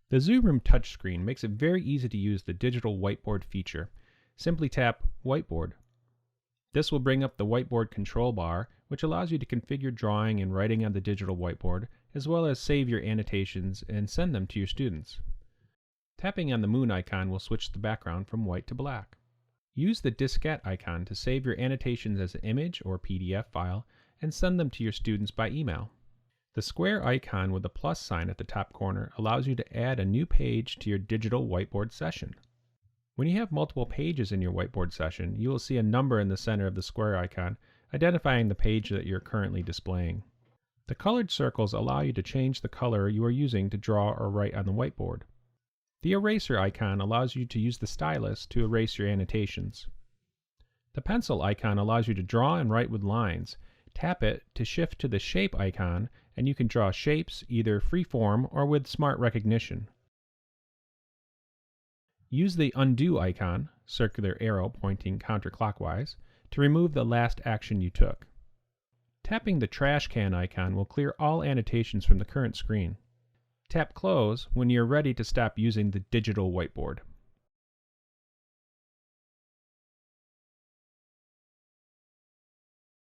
The Zoom Room touchscreen makes it very easy to use the digital whiteboard feature. Simply tap Whiteboard. This will bring up the whiteboard control bar, which allows you to configure drawing and writing on the digital whiteboard, as well as save your annotations and send them to your students. Tapping on the moon icon will switch the background from white to black. Use the diskette icon to save your annotations as an image or PDF file and send them to your students by email. The square icon with the plus sign at the top corner allows you to add a new page to your digital whiteboard session. When you have multiple pages in your whiteboard session, you will see a number in the center of the square icon, identifying the page that you're currently displaying. The colored circles allow you to change the color you are using to draw or write on the whiteboard. The eraser icon allows you to use the stylus to erase your annotations. The pencil icon allows you to draw and write with lines. Tap it to shift to the shape icon, and you can draw shapes either freeform or with smart recognition. Use the undo icon, circular arrow pointing counterclockwise, to remove the last action you took. Tapping the trash can icon will clear all annotations from the current screen. Tap Close when you're ready to stop using the digital whiteboard.